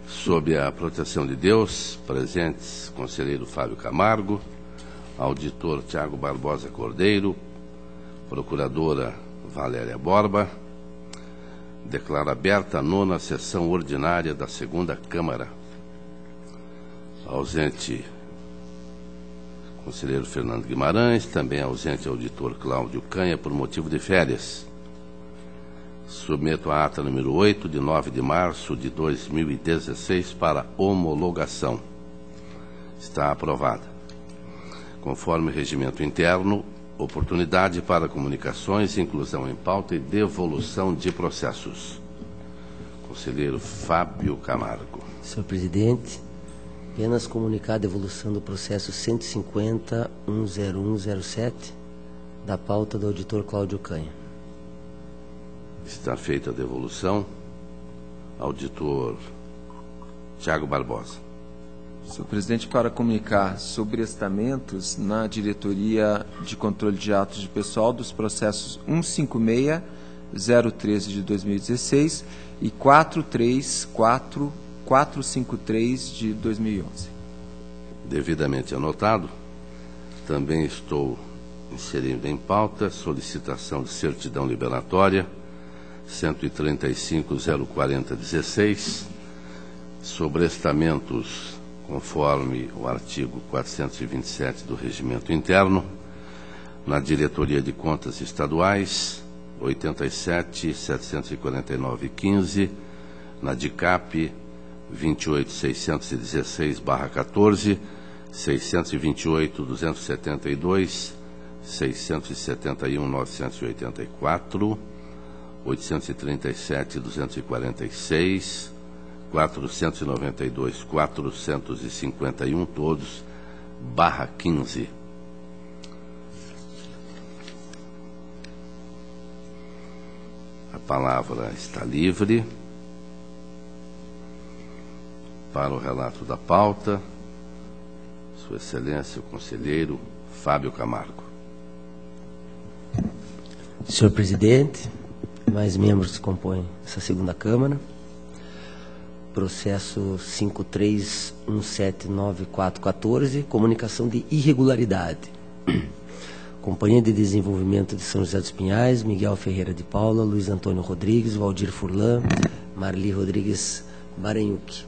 Sob a proteção de Deus, presentes conselheiro Fábio Camargo, auditor Tiago Barbosa Cordeiro, procuradora Valéria Borba, declaro aberta a 9ª sessão ordinária da 2ª Câmara. Ausente conselheiro Fernando Guimarães, também ausente auditor Cláudio Canha por motivo de férias. Submeto a ata número 8, de 9 de março de 2016, para homologação. Está aprovada. Conforme regimento interno, oportunidade para comunicações, inclusão em pauta e devolução de processos. Conselheiro Fábio Camargo. Senhor presidente, apenas comunicar a devolução do processo 150-10107 da pauta do auditor Cláudio Canha. Está feita a devolução. Auditor Tiago Barbosa. Senhor presidente, para comunicar sobre estamentos na Diretoria de Controle de Atos de Pessoal dos processos 156-013 de 2016 e 434-453 de 2011. Devidamente anotado. Também estou inserindo em pauta solicitação de certidão liberatória 135.040.16, sobre estamentos conforme o artigo 427 do Regimento Interno, na Diretoria de Contas Estaduais, 87.749.15, na DICAP 28.616/14, 628.272, 671.984, 837.246, 492.451, todos, /15. A palavra está livre para o relato da pauta. Sua Excelência, o conselheiro Fábio Camargo. Senhor presidente, mais membros que compõem essa 2ª Câmara, processo 53179414, comunicação de irregularidade. Companhia de Desenvolvimento de São José dos Pinhais, Miguel Ferreira de Paula, Luiz Antônio Rodrigues, Valdir Furlan, Marli Rodrigues Baranhuc.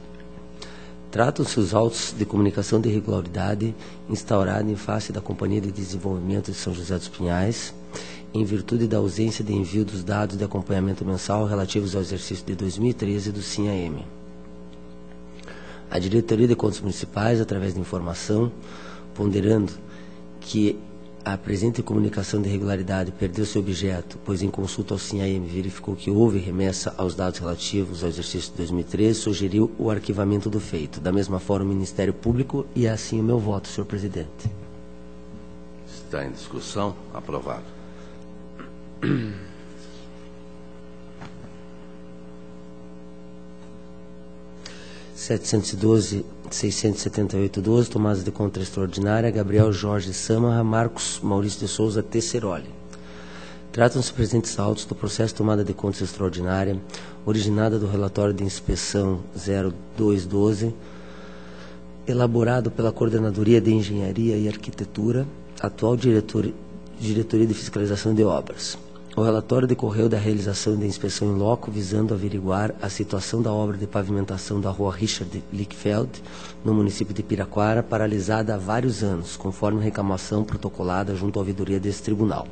Tratam-se os autos de comunicação de irregularidade instaurada em face da Companhia de Desenvolvimento de São José dos Pinhais, em virtude da ausência de envio dos dados de acompanhamento mensal relativos ao exercício de 2013 do SIM-AM. A Diretoria de Contas Municipais, através de informação, ponderando que a presente comunicação de irregularidade perdeu seu objeto, pois em consulta ao SIM-AM verificou que houve remessa aos dados relativos ao exercício de 2013, sugeriu o arquivamento do feito. Da mesma forma, o Ministério Público, e é assim o meu voto, senhor presidente. Está em discussão. Aprovado. 712.678.12, tomada de conta extraordinária, Gabriel Jorge Samarra, Marcos Maurício de Souza Tesseroli. Tratam-se presentes autos do processo de tomada de contas extraordinária, originada do relatório de inspeção 0212, elaborado pela Coordenadoria de Engenharia e Arquitetura, atual Diretoria de Fiscalização de Obras. O relatório decorreu da realização da inspeção em loco, visando averiguar a situação da obra de pavimentação da rua Richard Lickfeld, no município de Piraquara, paralisada há vários anos, conforme reclamação protocolada junto à ouvidoria desse tribunal.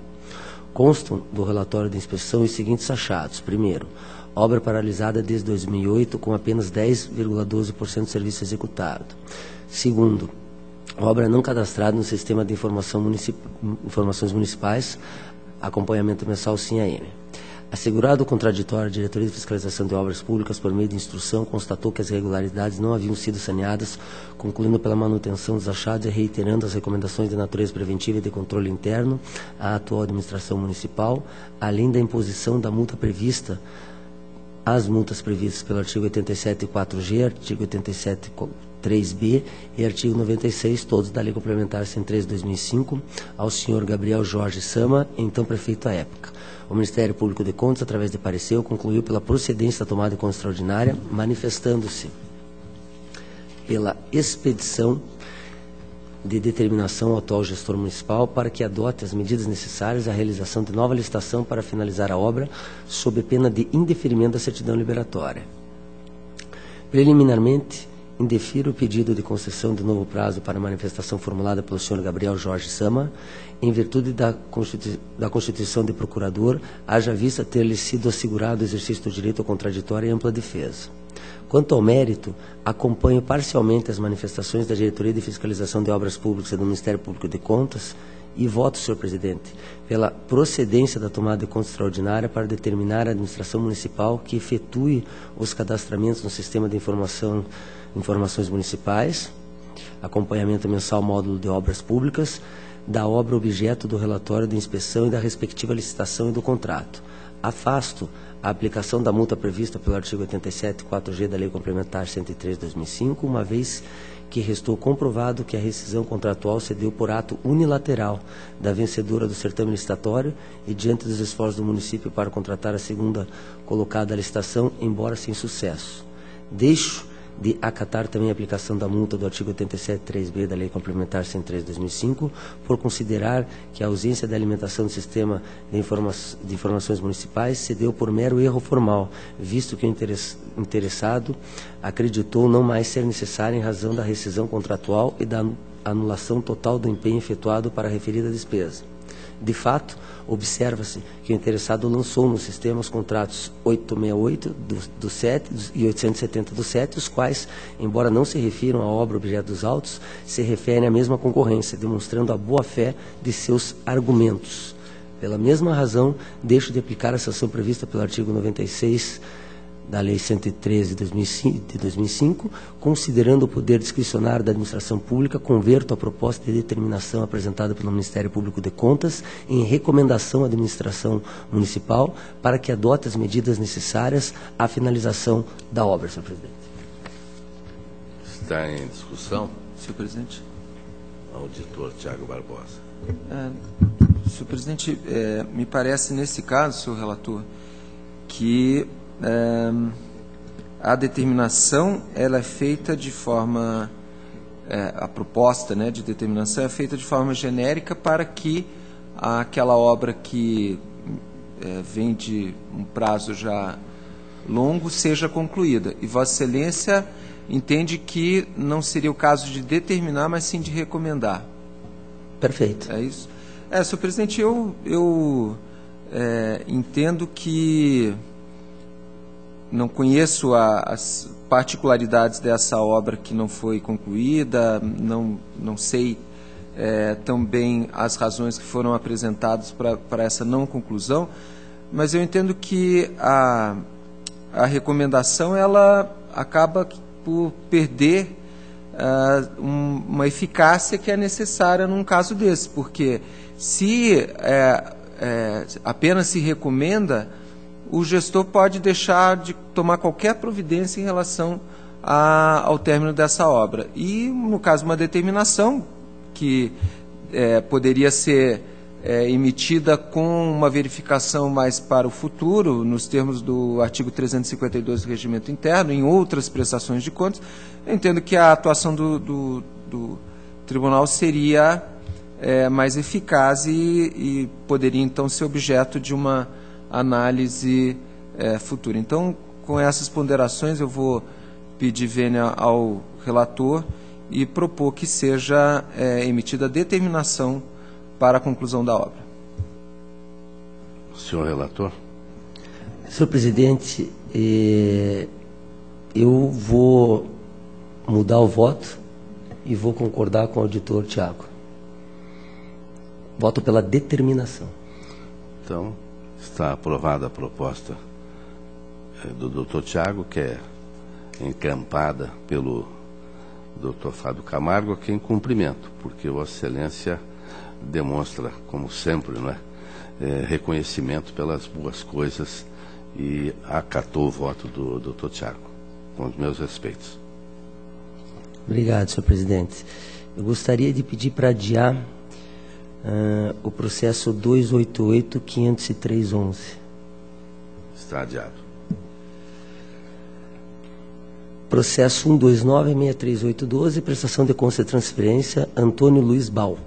Constam do relatório de inspeção os seguintes achados. Primeiro, obra paralisada desde 2008, com apenas 10,12% de serviço executado. Segundo, obra não cadastrada no Sistema de Informações Municipais, acompanhamento mensal SIM-AM. Assegurado o contraditório, a Diretoria de Fiscalização de Obras Públicas, por meio de instrução, constatou que as irregularidades não haviam sido saneadas, concluindo pela manutenção dos achados e reiterando as recomendações de natureza preventiva e de controle interno à atual administração municipal, além da imposição da multa prevista, as multas previstas pelo artigo 87.4G, artigo 87 3B e artigo 96, todos da Lei Complementar 103/2005, ao senhor Gabriel Jorge Sama, então prefeito à época. O Ministério Público de Contas, através de parecer, concluiu pela procedência da tomada de conta extraordinária, manifestando-se pela expedição de determinação ao atual gestor municipal para que adote as medidas necessárias à realização de nova licitação para finalizar a obra, sob pena de indeferimento da certidão liberatória. Preliminarmente, indefiro o pedido de concessão de novo prazo para manifestação formulada pelo senhor Gabriel Jorge Sama, em virtude da constituição de procurador, haja vista ter-lhe sido assegurado o exercício do direito ao contraditório e ampla defesa. Quanto ao mérito, acompanho parcialmente as manifestações da Diretoria de Fiscalização de Obras Públicas e do Ministério Público de Contas e voto, senhor presidente, pela procedência da tomada de conta extraordinária para determinar a administração municipal que efetue os cadastramentos no Sistema de Informações Municipais, acompanhamento mensal módulo de obras públicas, da obra objeto do relatório de inspeção e da respectiva licitação e do contrato. Afasto a aplicação da multa prevista pelo artigo 87.4g da Lei Complementar 103/2005, uma vez que restou comprovado que a rescisão contratual se deu por ato unilateral da vencedora do certame licitatório e diante dos esforços do município para contratar a segunda colocada à licitação, embora sem sucesso. Deixo de acatar também a aplicação da multa do artigo 87.3b da Lei Complementar 103/2005, por considerar que a ausência da alimentação do sistema de informações municipais se deu por mero erro formal, visto que o interessado acreditou não mais ser necessário em razão da rescisão contratual e da anulação total do empenho efetuado para a referida despesa. De fato, observa-se que o interessado lançou no sistema os contratos 868 do 7 e 870 do 7, os quais, embora não se refiram à obra objeto dos autos, se referem à mesma concorrência, demonstrando a boa-fé de seus argumentos. Pela mesma razão, deixo de aplicar a sanção prevista pelo artigo 96 da Lei 113 de 2005, considerando o poder discricionário da administração pública, converto a proposta de determinação apresentada pelo Ministério Público de Contas em recomendação à administração municipal para que adote as medidas necessárias à finalização da obra, senhor presidente. Está em discussão? Senhor presidente. Auditor Tiago Barbosa. Senhor presidente, me parece nesse caso, senhor relator, que a determinação ela é feita de forma, a proposta, né, de determinação é feita de forma genérica para que aquela obra que vem de um prazo já longo seja concluída. E Vossa Excelência entende que não seria o caso de determinar, mas sim de recomendar. Perfeito. É isso? Senhor presidente, eu entendo que não conheço as particularidades dessa obra que não foi concluída, não sei tão bem as razões que foram apresentadas para essa não conclusão, mas eu entendo que a recomendação ela acaba por perder uma eficácia que é necessária num caso desse, porque se apenas se recomenda, o gestor pode deixar de tomar qualquer providência em relação ao término dessa obra. E, no caso, uma determinação que poderia ser emitida com uma verificação mais para o futuro, nos termos do artigo 352 do Regimento Interno, em outras prestações de contas, eu entendo que a atuação do tribunal seria mais eficaz e poderia, então, ser objeto de uma análise futura. Então, com essas ponderações, eu vou pedir vênia ao relator e propor que seja emitida a determinação para a conclusão da obra. Senhor relator. Senhor presidente, eu vou mudar o voto e vou concordar com o auditor Tiago. Voto pela determinação. Então, está aprovada a proposta do doutor Tiago, que é encampada pelo doutor Fábio Camargo, aqui em cumprimento, porque Vossa Excelência demonstra, como sempre, não é, reconhecimento pelas boas coisas e acatou o voto do doutor Tiago, com os meus respeitos. Obrigado, senhor presidente. Eu gostaria de pedir para adiar o processo 288.503.11. Está adiado. Processo 129.638.12, prestação de conta de transferência, Antônio Luiz Bal.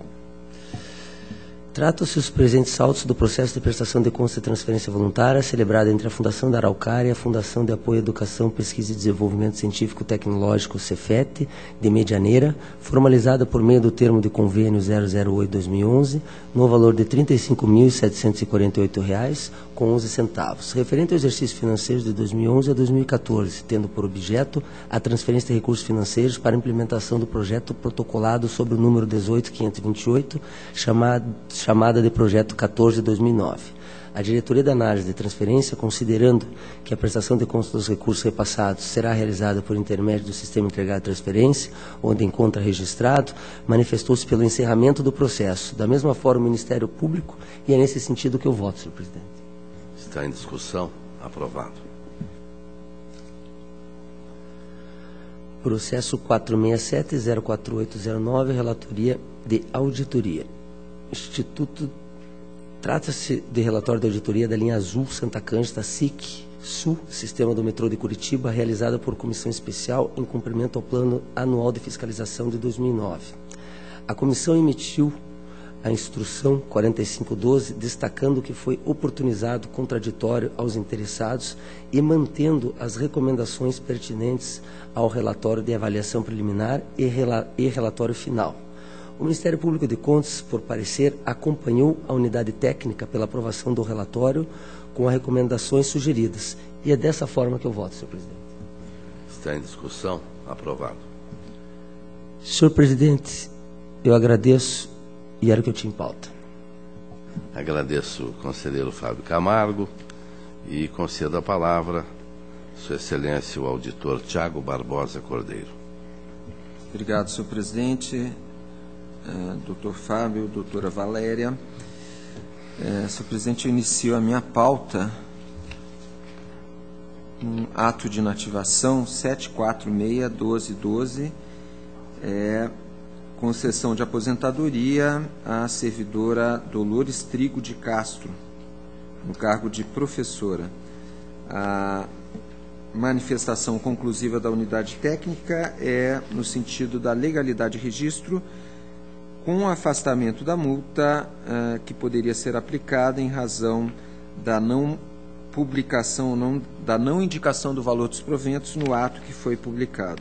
Tratam-se os presentes autos do processo de prestação de conta de transferência voluntária celebrado entre a Fundação da Araucária e a Fundação de Apoio à Educação, Pesquisa e Desenvolvimento Científico Tecnológico, Cefet, de Medianeira, formalizada por meio do termo de convênio 008-2011, no valor de R$ 35.748,11, referente ao exercício financeiro de 2011 a 2014, tendo por objeto a transferência de recursos financeiros para a implementação do projeto protocolado sobre o número 18.528, chamada de Projeto 14/2009. A Diretoria da Análise de Transferência, considerando que a prestação de contas dos recursos repassados será realizada por intermédio do Sistema Integrado de Transferência, onde encontra registrado, manifestou-se pelo encerramento do processo. Da mesma forma, o Ministério Público, e é nesse sentido que eu voto, senhor presidente. Está em discussão. Aprovado. Processo 467-04809, relatoria de auditoria. Instituto, trata-se de relatório de auditoria da linha azul Santa Cândida SIC Sul, Sistema do Metrô de Curitiba, realizada por comissão especial em cumprimento ao Plano Anual de Fiscalização de 2009. A comissão emitiu a instrução 4512, destacando que foi oportunizado contraditório aos interessados e mantendo as recomendações pertinentes ao relatório de avaliação preliminar e relatório final. O Ministério Público de Contas, por parecer, acompanhou a unidade técnica pela aprovação do relatório com as recomendações sugeridas. E é dessa forma que eu voto, senhor presidente. Está em discussão. Aprovado. Senhor presidente, eu agradeço e era o que eu tinha em pauta. Agradeço o conselheiro Fábio Camargo e concedo a palavra Sua Excelência, o auditor Tiago Barbosa Cordeiro. Obrigado, senhor presidente. Doutor Fábio, doutora Valéria. Senhor presidente, eu inicio a minha pauta um ato de inativação 746-1212, concessão de aposentadoria à servidora Dolores Trigo de Castro, no cargo de professora. A manifestação conclusiva da unidade técnica é no sentido da legalidade de registro, com afastamento da multa que poderia ser aplicada em razão da não publicação, da não indicação do valor dos proventos no ato que foi publicado.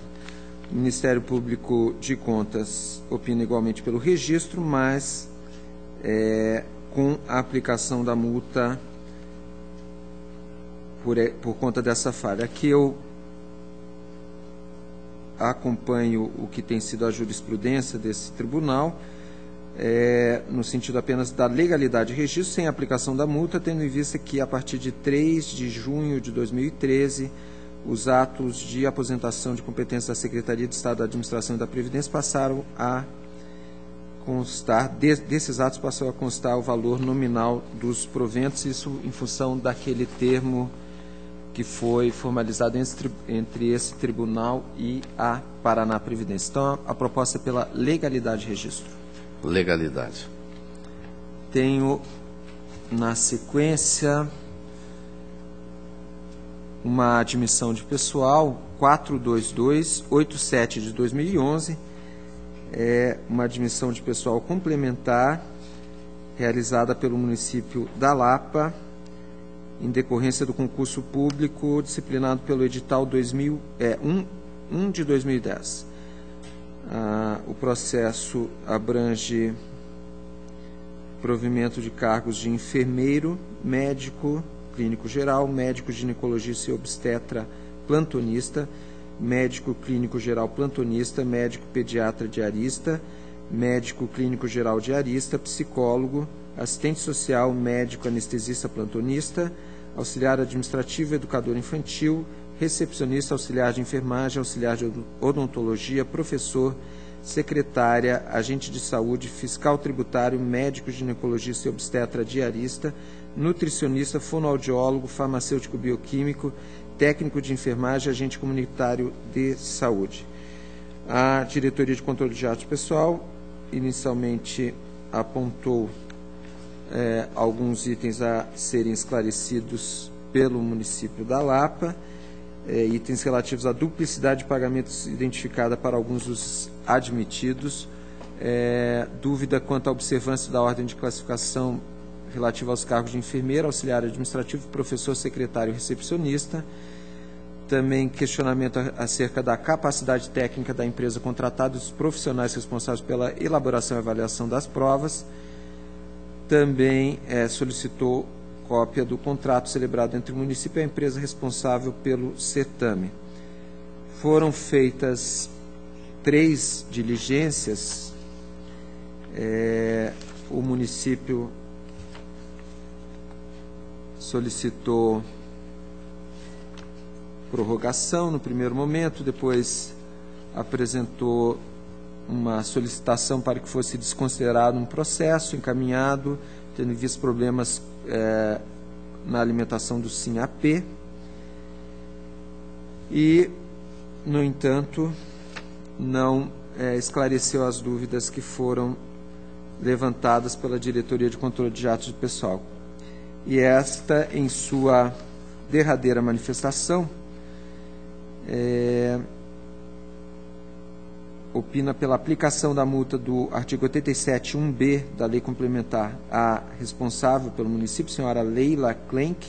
O Ministério Público de Contas opina igualmente pelo registro, mas com a aplicação da multa por conta dessa falha. Aqui eu acompanho o que tem sido a jurisprudência desse tribunal, no sentido apenas da legalidade de registro, sem aplicação da multa, tendo em vista que, a partir de 3 de junho de 2013, os atos de aposentação de competência da Secretaria de Estado da Administração e da Previdência passaram a constar, desses atos passou a constar o valor nominal dos proventos, isso em função daquele termo que foi formalizado entre esse tribunal e a Paraná Previdência. Então, a proposta é pela legalidade de registro. Legalidade. Tenho, na sequência, uma admissão de pessoal 42287 de 2011, uma admissão de pessoal complementar realizada pelo município da Lapa, em decorrência do concurso público disciplinado pelo edital 1 de 2010. O processo abrange provimento de cargos de enfermeiro, médico clínico geral, médico ginecologista e obstetra plantonista, médico clínico geral plantonista, médico pediatra diarista, médico clínico geral diarista, psicólogo, assistente social, médico anestesista plantonista, auxiliar administrativo, educador infantil, recepcionista, auxiliar de enfermagem, auxiliar de odontologia, professor, secretária, agente de saúde, fiscal tributário, médico ginecologista e obstetra diarista, nutricionista, fonoaudiólogo, farmacêutico bioquímico, técnico de enfermagem, agente comunitário de saúde. A Diretoria de Controle de Atos Pessoal inicialmente apontou alguns itens a serem esclarecidos pelo município da Lapa, itens relativos à duplicidade de pagamentos identificada para alguns dos admitidos, dúvida quanto à observância da ordem de classificação relativa aos cargos de enfermeiro, auxiliar administrativo, professor, secretário e recepcionista. Também questionamento acerca da capacidade técnica da empresa contratada e dos profissionais responsáveis pela elaboração e avaliação das provas. Também solicitou cópia do contrato celebrado entre o município e a empresa responsável pelo certame. Foram feitas 3 diligências. O município solicitou prorrogação no primeiro momento, depois apresentou uma solicitação para que fosse desconsiderado um processo encaminhado, tendo visto problemas na alimentação do SIM-AP. E, no entanto, não esclareceu as dúvidas que foram levantadas pela Diretoria de Controle de Atos Pessoal. E esta, em sua derradeira manifestação, opina pela aplicação da multa do artigo 87.1b da Lei Complementar à responsável pelo município, senhora Leila Klenk,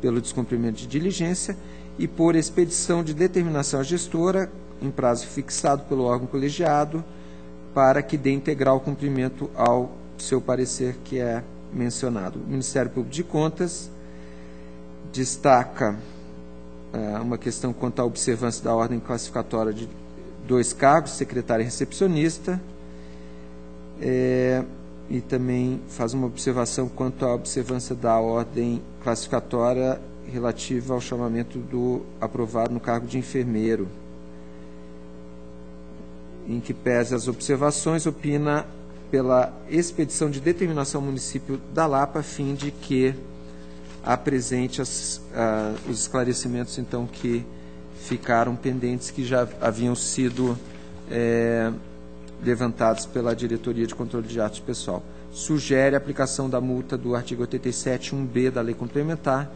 pelo descumprimento de diligência, e por expedição de determinação à gestora, em prazo fixado pelo órgão colegiado, para que dê integral cumprimento ao seu parecer que é mencionado. O Ministério Público de Contas destaca uma questão quanto à observância da ordem classificatória de 2 cargos, secretário e recepcionista, e também faz uma observação quanto à observância da ordem classificatória relativa ao chamamento do aprovado no cargo de enfermeiro. Em que pese as observações, opina pela expedição de determinação ao município da Lapa, a fim de que apresente os esclarecimentos, então, que ficaram pendentes, que já haviam sido levantados pela Diretoria de Controle de Atos Pessoal. Sugere a aplicação da multa do artigo 87.1b da Lei Complementar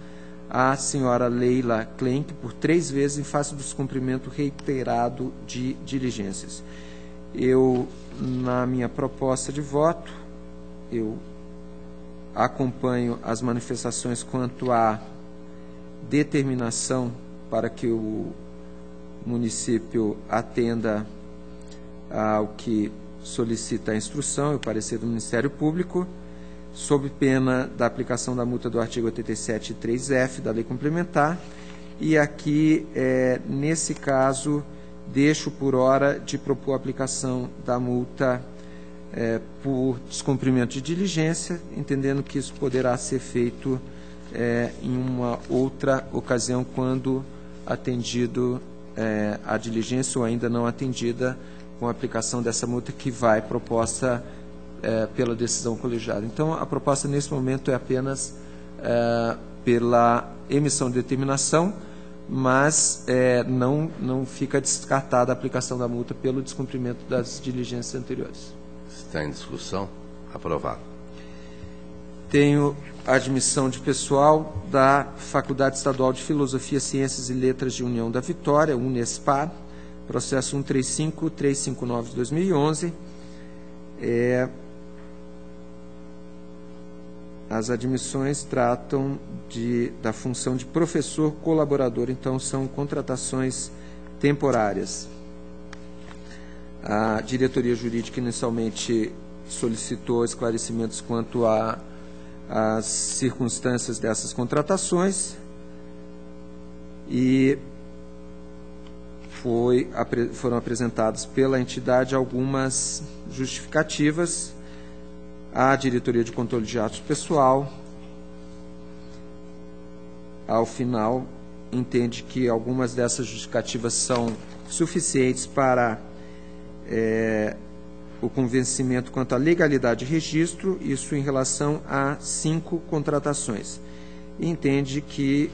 à senhora Leila Klenk por 3 vezes em face do descumprimento reiterado de diligências. Eu, na minha proposta de voto, eu acompanho as manifestações quanto à determinação para que o município atenda ao que solicita a instrução e o parecer do Ministério Público, sob pena da aplicação da multa do artigo 87.3f da Lei Complementar, e aqui, nesse caso, deixo por hora de propor a aplicação da multa por descumprimento de diligência, entendendo que isso poderá ser feito em uma outra ocasião, quando atendido a diligência ou ainda não atendida, com a aplicação dessa multa que vai proposta pela decisão colegiada. Então, a proposta nesse momento é apenas pela emissão de determinação, mas não fica descartada a aplicação da multa pelo descumprimento das diligências anteriores. Está em discussão? Aprovado. Tenho a admissão de pessoal da Faculdade Estadual de Filosofia, Ciências e Letras de União da Vitória, Unespar, processo 135.359 de 2011. As admissões tratam da função de professor colaborador, então são contratações temporárias. A diretoria jurídica inicialmente solicitou esclarecimentos quanto às circunstâncias dessas contratações e foram apresentadas pela entidade algumas justificativas. A Diretoria de Controle de Atos Pessoal, ao final, entende que algumas dessas justificativas são suficientes para o convencimento quanto à legalidade de registro, isso em relação a 5 contratações. E entende que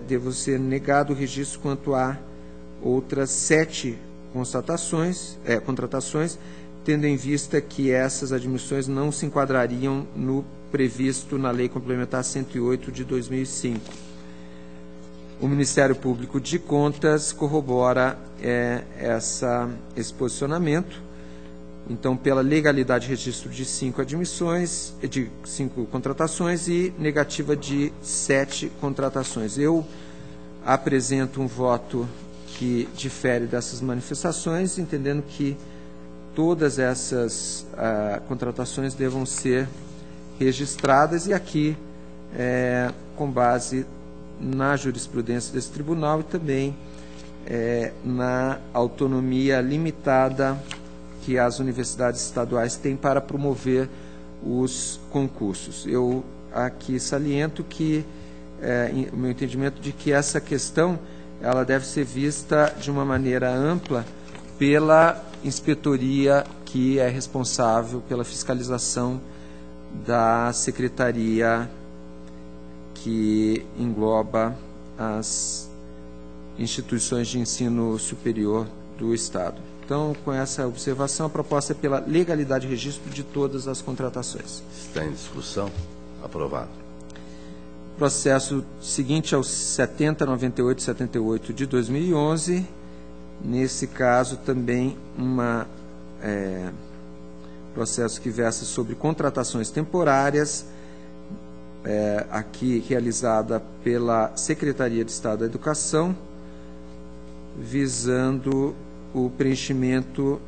deva ser negado o registro quanto a outras 7 contratações, tendo em vista que essas admissões não se enquadrariam no previsto na Lei Complementar 108 de 2005. O Ministério Público de Contas corrobora esse posicionamento. Então, pela legalidade de registro de 5 contratações e negativa de 7 contratações. Eu apresento um voto que difere dessas manifestações, entendendo que todas essas contratações devam ser registradas e aqui, com base na jurisprudência desse tribunal e também na autonomia limitada que as universidades estaduais têm para promover os concursos. Eu aqui saliento que o meu entendimento de que essa questão ela deve ser vista de uma maneira ampla pela inspetoria que é responsável pela fiscalização da secretaria que engloba as instituições de ensino superior do Estado. Então, com essa observação, a proposta é pela legalidade de registro de todas as contratações. Está em discussão? Aprovado. Processo seguinte é o 7098-78 de 2011. Nesse caso, também processo que versa sobre contratações temporárias, aqui realizada pela Secretaria de Estado da Educação, visando o preenchimento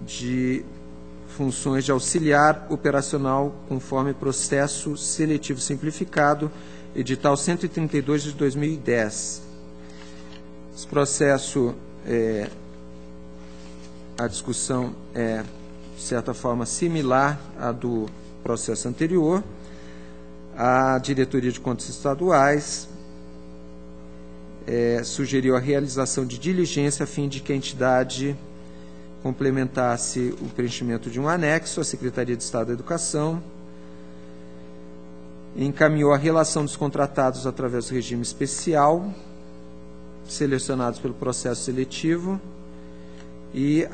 de funções de auxiliar operacional conforme processo seletivo simplificado, edital 132 de 2010. Esse processo, a discussão é, de certa forma, similar à do processo anterior. A Diretoria de Contas Estaduais sugeriu a realização de diligência a fim de que a entidade complementasse o preenchimento de um anexo à Secretaria de Estado da Educação, encaminhou a relação dos contratados através do regime especial, selecionados pelo processo seletivo, e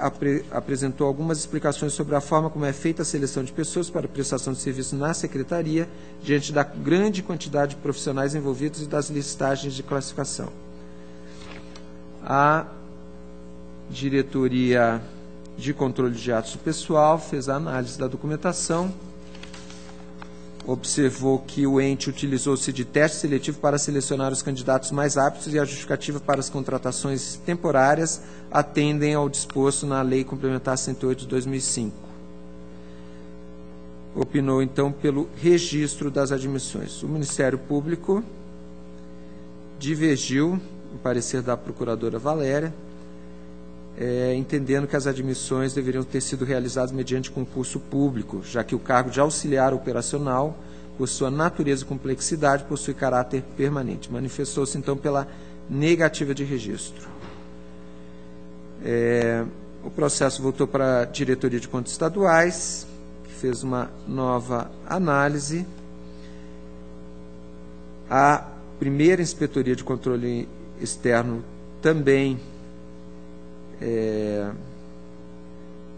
apresentou algumas explicações sobre a forma como é feita a seleção de pessoas para prestação de serviço na Secretaria, diante da grande quantidade de profissionais envolvidos e das listagens de classificação. A Diretoria de Controle de Atos do Pessoal fez a análise da documentação, observou que o ente utilizou-se de teste seletivo para selecionar os candidatos mais aptos e a justificativa para as contratações temporárias atendem ao disposto na Lei Complementar 108 de 2005. Opinou, então, pelo registro das admissões. O Ministério Público divergiu, no parecer da Procuradora Valéria, entendendo que as admissões deveriam ter sido realizadas mediante concurso público, já que o cargo de auxiliar operacional, por sua natureza e complexidade, possui caráter permanente. Manifestou-se, então, pela negativa de registro. O processo voltou para a Diretoria de Contas Estaduais, que fez uma nova análise. A primeira Inspetoria de Controle Externo também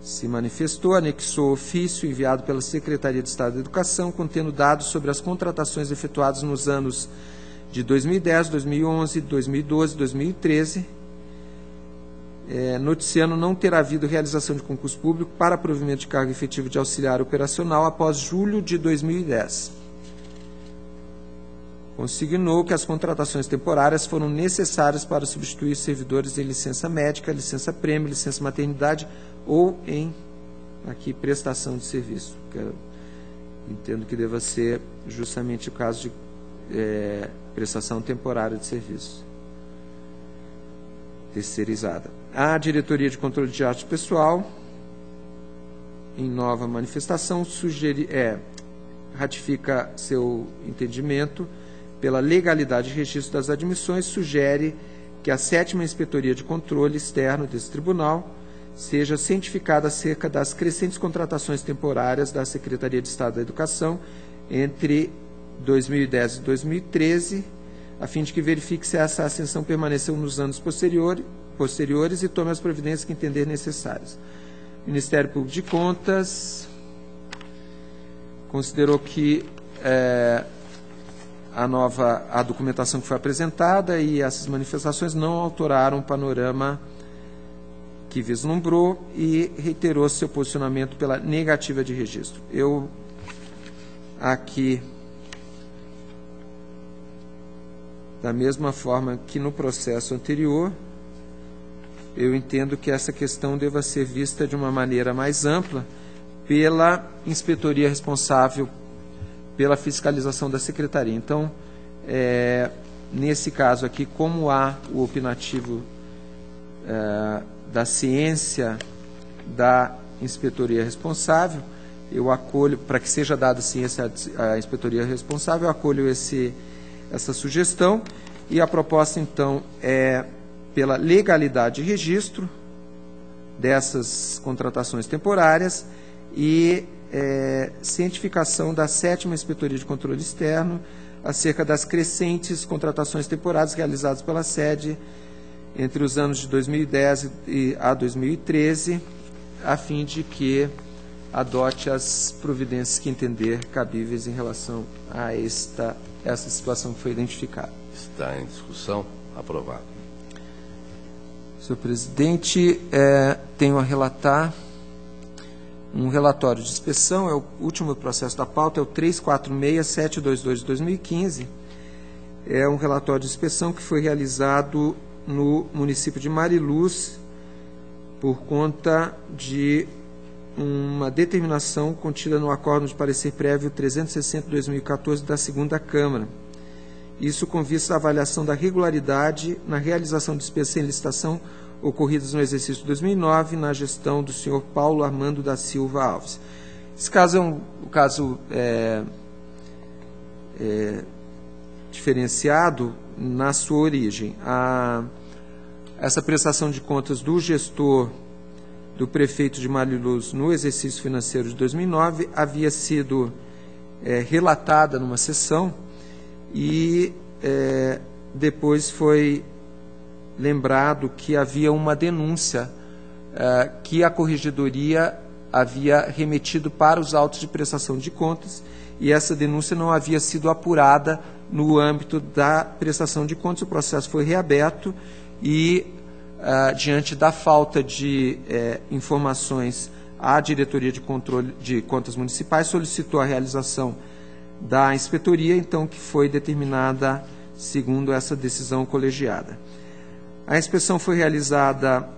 se manifestou, anexou ofício enviado pela Secretaria de Estado da Educação, contendo dados sobre as contratações efetuadas nos anos de 2010, 2011, 2012 e 2013, noticiando não ter havido realização de concurso público para provimento de cargo efetivo de auxiliar operacional após julho de 2010. Consignou que as contratações temporárias foram necessárias para substituir servidores em licença médica, licença prêmio, licença maternidade ou em prestação de serviço. Eu entendo que deva ser justamente o caso de prestação temporária de serviço terceirizada. A Diretoria de Controle de Atos Pessoal, em nova manifestação, ratifica seu entendimento pela legalidade de registro das admissões, sugere que a 7ª Inspetoria de Controle Externo desse tribunal seja cientificada acerca das crescentes contratações temporárias da Secretaria de Estado da Educação entre 2010 e 2013, a fim de que verifique se essa ascensão permaneceu nos anos posteriores e tome as providências que entender necessárias. O Ministério Público de Contas considerou que a documentação que foi apresentada e essas manifestações não alteraram o panorama que vislumbrou e reiterou seu posicionamento pela negativa de registro. Eu aqui, da mesma forma que no processo anterior, eu entendo que essa questão deva ser vista de uma maneira mais ampla pela inspetoria responsável pela fiscalização da Secretaria. Então, nesse caso aqui, como há o opinativo da ciência da inspetoria responsável, eu acolho, para que seja dada ciência à inspetoria responsável, eu acolho essa sugestão, e a proposta, então, é pela legalidade de registro dessas contratações temporárias e cientificação da 7ª Inspetoria de Controle Externo acerca das crescentes contratações temporárias realizadas pela sede entre os anos de 2010 a 2013, a fim de que adote as providências que entender cabíveis em relação a essa situação que foi identificada. Está em discussão. Aprovado. Senhor presidente, tenho a relatar um relatório de inspeção, é o último processo da pauta, é o 346-722 de 2015. É um relatório de inspeção que foi realizado no município de Mariluz por conta de uma determinação contida no Acórdão de Parecer Prévio 360/2014 da 2ª Câmara. Isso com vista à avaliação da regularidade na realização de despesas sem licitação ocorridas no exercício de 2009 na gestão do senhor Paulo Armando da Silva Alves. Esse caso é um caso diferenciado na sua origem. Essa prestação de contas do gestor do prefeito de Mariluz no exercício financeiro de 2009 havia sido relatada numa sessão e depois foi lembrado que havia uma denúncia que a corregedoria havia remetido para os autos de prestação de contas, e essa denúncia não havia sido apurada no âmbito da prestação de contas. O processo foi reaberto e, diante da falta de informações, a Diretoria de Controle de Contas Municipais solicitou a realização da inspetoria, então, que foi determinada segundo essa decisão colegiada. A inspeção foi realizada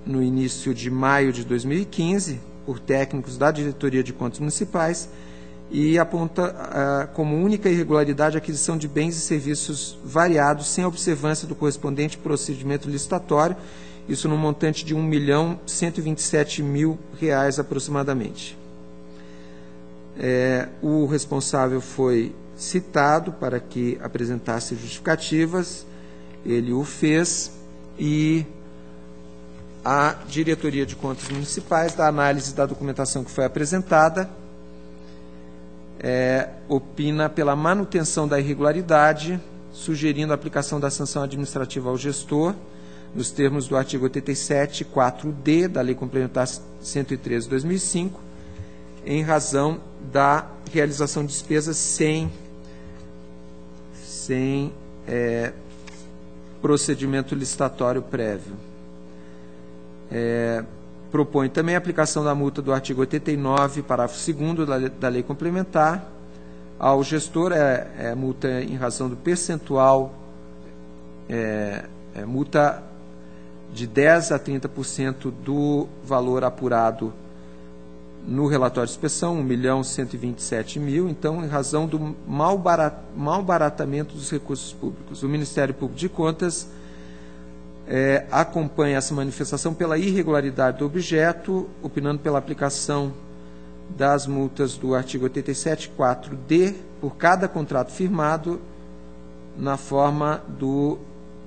no início de maio de 2015 por técnicos da Diretoria de Contas Municipais e aponta como única irregularidade a aquisição de bens e serviços variados sem observância do correspondente procedimento licitatório, isso no montante de R$ 1.127.000 aproximadamente. O responsável foi citado para que apresentasse justificativas, ele o fez, e a Diretoria de Contas Municipais, da análise da documentação que foi apresentada, opina pela manutenção da irregularidade, sugerindo a aplicação da sanção administrativa ao gestor, nos termos do artigo 87, 4D da Lei Complementar 113 de 2005, em razão da realização de despesas sem procedimento licitatório prévio. Propõe também a aplicação da multa do artigo 89, parágrafo 2º da Lei Complementar ao gestor, multa em razão do percentual, multa de 10% a 30% do valor apurado no relatório de inspeção, R$ 1.127.000, então, em razão do malbaratamento dos recursos públicos. O Ministério Público de Contas acompanha essa manifestação pela irregularidade do objeto, opinando pela aplicação das multas do artigo 87, 4D, por cada contrato firmado, na forma do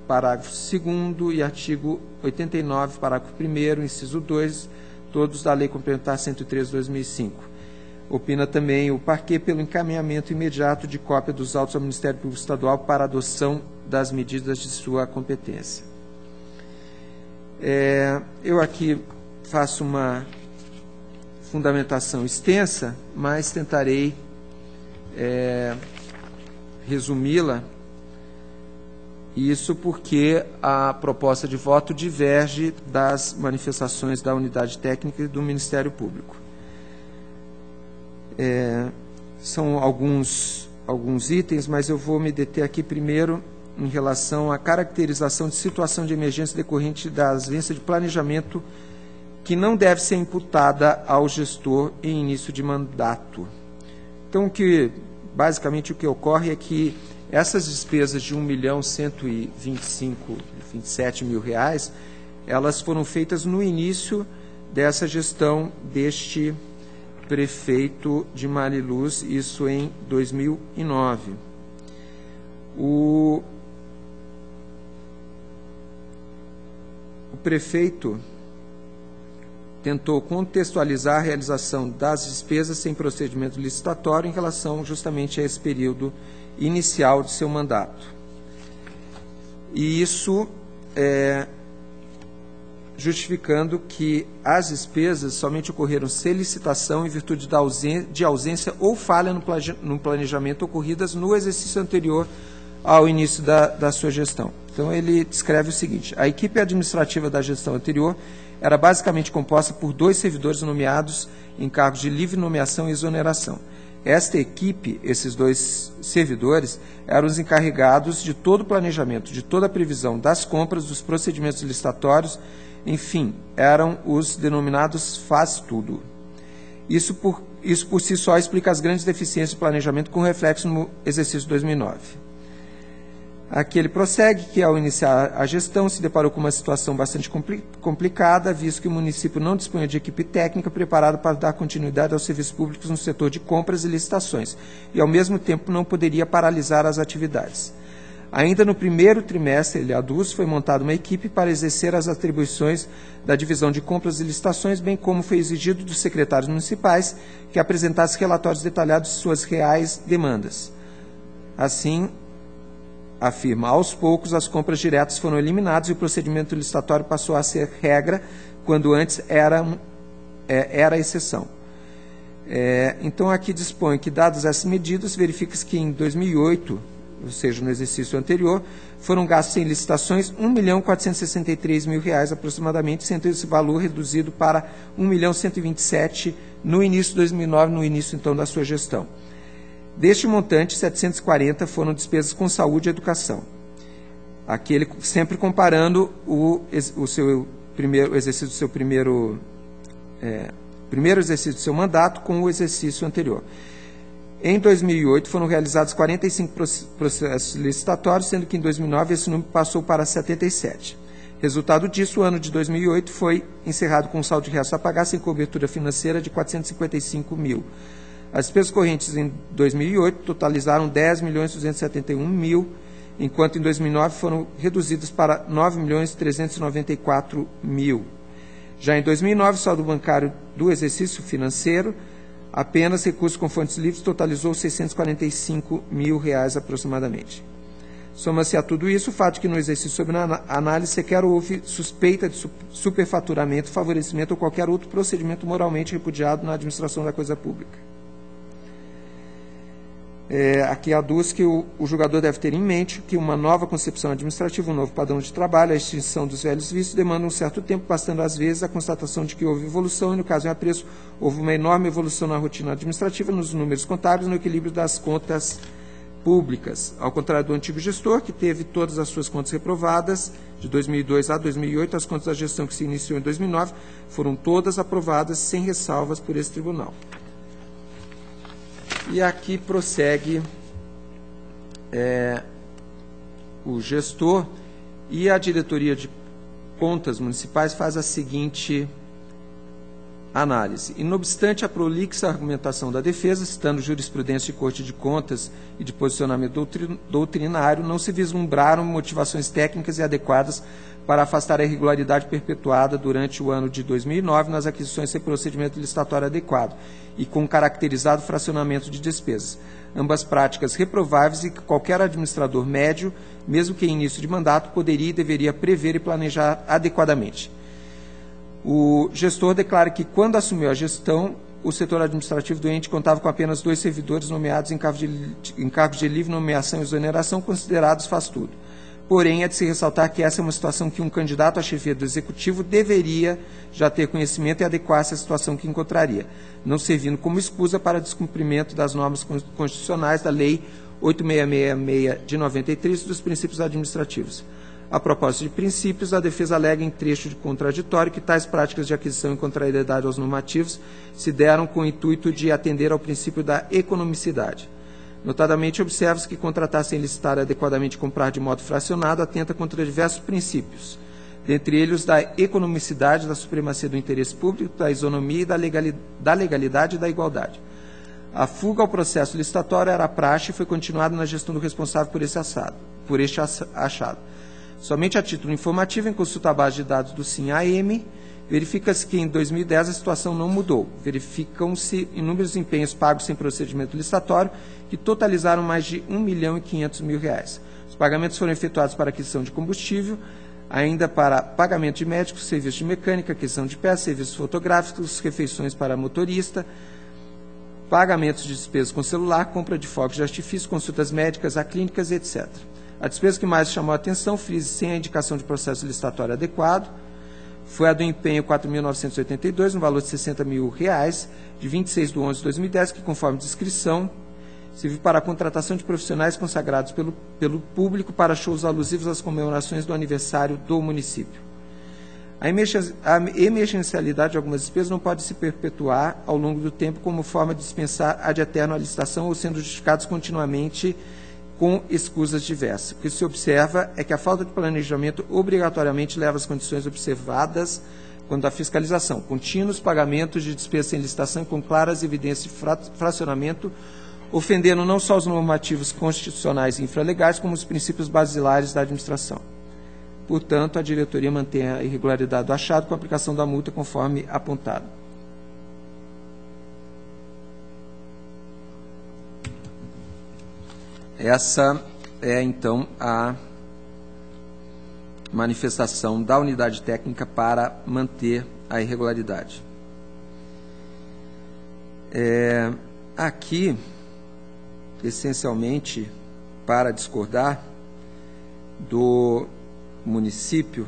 parágrafo 2º e artigo 89, parágrafo 1º, inciso 2, todos da Lei Complementar 113 de 2005. Opina também o parquet pelo encaminhamento imediato de cópia dos autos ao Ministério Público Estadual para adoção das medidas de sua competência. Eu aqui faço uma fundamentação extensa, mas tentarei resumi-la, isso porque a proposta de voto diverge das manifestações da unidade técnica e do Ministério Público. São alguns itens, mas eu vou me deter aqui primeiro em relação à caracterização de situação de emergência decorrente da ausência de planejamento que não deve ser imputada ao gestor em início de mandato. Então, basicamente o que ocorre é que essas despesas de R$ 1.127.000, elas foram feitas no início dessa gestão deste prefeito de Mariluz, isso em 2009. O prefeito tentou contextualizar a realização das despesas sem procedimento licitatório em relação justamente a esse período inicial de seu mandato. E isso justificando que as despesas somente ocorreram sem licitação em virtude de ausência ou falha no planejamento ocorridas no exercício anterior ao início da sua gestão. Então, ele descreve o seguinte: a equipe administrativa da gestão anterior era basicamente composta por 2 servidores nomeados em cargos de livre nomeação e exoneração. Esta equipe, esses 2 servidores, eram os encarregados de todo o planejamento, de toda a previsão das compras, dos procedimentos licitatórios, enfim, eram os denominados faz-tudo. Isso por si só explica as grandes deficiências de planejamento com reflexo no exercício de 2009. Aqui ele prossegue que, ao iniciar a gestão, se deparou com uma situação bastante complicada, visto que o município não dispunha de equipe técnica preparada para dar continuidade aos serviços públicos no setor de compras e licitações, e, ao mesmo tempo, não poderia paralisar as atividades. Ainda no primeiro trimestre, ele aduz, foi montada uma equipe para exercer as atribuições da divisão de compras e licitações, bem como foi exigido dos secretários municipais que apresentassem relatórios detalhados de suas reais demandas. Assim, afirma, aos poucos as compras diretas foram eliminadas e o procedimento licitatório passou a ser regra, quando antes era exceção. Então, aqui dispõe que, dadas essas medidas, verifica-se que em 2008, ou seja, no exercício anterior, foram gastos em licitações R$ 1.463.000 aproximadamente, sendo esse valor reduzido para R$ 1.127.000 no início de 2009, no início, então, da sua gestão. Deste montante, 740 foram despesas com saúde e educação. Aqui ele sempre comparando o exercício do seu primeiro exercício do seu mandato com o exercício anterior. Em 2008, foram realizados 45 processos licitatórios, sendo que em 2009 esse número passou para 77. Resultado disso, o ano de 2008 foi encerrado com um saldo de resto a pagar sem cobertura financeira de R$ 455.000. As despesas correntes em 2008 totalizaram R$ 10.271.000, enquanto em 2009 foram reduzidas para R$ 9.394.000. Já em 2009, o saldo bancário do exercício financeiro, apenas recursos com fontes livres, totalizou R$ 645.000 aproximadamente. Soma-se a tudo isso o fato de que no exercício sob análise sequer houve suspeita de superfaturamento, favorecimento ou qualquer outro procedimento moralmente repudiado na administração da coisa pública. Aqui aduz que o julgador deve ter em mente que uma nova concepção administrativa, um novo padrão de trabalho, a extinção dos velhos vícios demanda um certo tempo, bastando às vezes a constatação de que houve evolução e, no caso em apreço, houve uma enorme evolução na rotina administrativa, nos números contábeis, no equilíbrio das contas públicas. Ao contrário do antigo gestor, que teve todas as suas contas reprovadas, de 2002 a 2008, as contas da gestão que se iniciou em 2009 foram todas aprovadas sem ressalvas por esse tribunal. E aqui prossegue o gestor e a diretoria de contas municipais faz a seguinte análise. E, não obstante a prolixa argumentação da defesa, citando jurisprudência de Corte de Contas e de posicionamento doutrinário, não se vislumbraram motivações técnicas e adequadas para afastar a irregularidade perpetuada durante o ano de 2009 nas aquisições sem procedimento licitatório adequado e com caracterizado fracionamento de despesas. Ambas práticas reprováveis e que qualquer administrador médio, mesmo que em início de mandato, poderia e deveria prever e planejar adequadamente. O gestor declara que, quando assumiu a gestão, o setor administrativo do ente contava com apenas 2 servidores nomeados em cargos de livre nomeação e exoneração, considerados faz-tudo. Porém, é de se ressaltar que essa é uma situação que um candidato à chefia do Executivo deveria já ter conhecimento e adequar-se à situação que encontraria, não servindo como escusa para descumprimento das normas constitucionais da Lei 8666 de 93 dos princípios administrativos. A propósito de princípios, a defesa alega em trecho de contraditório que tais práticas de aquisição em contrariedade aos normativos se deram com o intuito de atender ao princípio da economicidade. Notadamente, observa-se que contratar sem licitar adequadamente comprar de modo fracionado atenta contra diversos princípios, dentre eles os da economicidade, da supremacia do interesse público, da isonomia e da legalidade e da igualdade. A fuga ao processo licitatório era a praxe e foi continuada na gestão do responsável por este achado. Somente a título informativo, em consulta à base de dados do SIM-AM, verifica-se que em 2010 a situação não mudou. Verificam-se inúmeros empenhos pagos sem procedimento licitatório, que totalizaram mais de R$1.500.000. Os pagamentos foram efetuados para aquisição de combustível, ainda para pagamento de médicos, serviços de mecânica, aquisição de peças, serviços fotográficos, refeições para motorista, pagamentos de despesas com celular, compra de fogos de artifício, consultas médicas, clínicas, etc. A despesa que mais chamou a atenção, frise sem a indicação de processo licitatório adequado, foi a do empenho 4.982, no valor de R$60.000, de 26 de 11 de 2010, que, conforme descrição, serviu para a contratação de profissionais consagrados pelo público para shows alusivos às comemorações do aniversário do município. A emergencialidade de algumas despesas não pode se perpetuar ao longo do tempo como forma de dispensar ad eterno a licitação ou sendo justificados continuamente com escusas diversas. O que se observa é que a falta de planejamento obrigatoriamente leva às condições observadas quanto à fiscalização, contínuos pagamentos de despesas sem licitação com claras evidências de fracionamento, ofendendo não só os normativos constitucionais e infralegais, como os princípios basilares da administração. Portanto, a diretoria mantém a irregularidade do achado com a aplicação da multa conforme apontado. Essa é, então, a manifestação da unidade técnica para manter a irregularidade. Aqui, essencialmente, para discordar do município,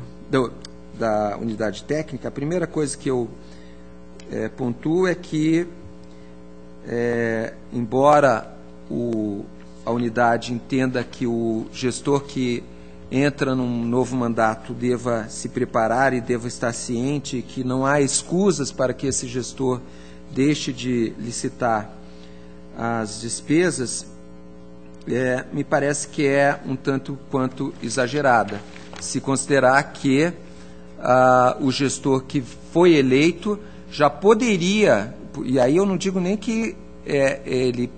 da unidade técnica, a primeira coisa que eu pontuo é que, embora a unidade entenda que o gestor que entra num novo mandato deva se preparar e deva estar ciente que não há escusas para que esse gestor deixe de licitar as despesas, me parece que é um tanto quanto exagerada, se considerar que o gestor que foi eleito já poderia, e aí eu não digo nem que ele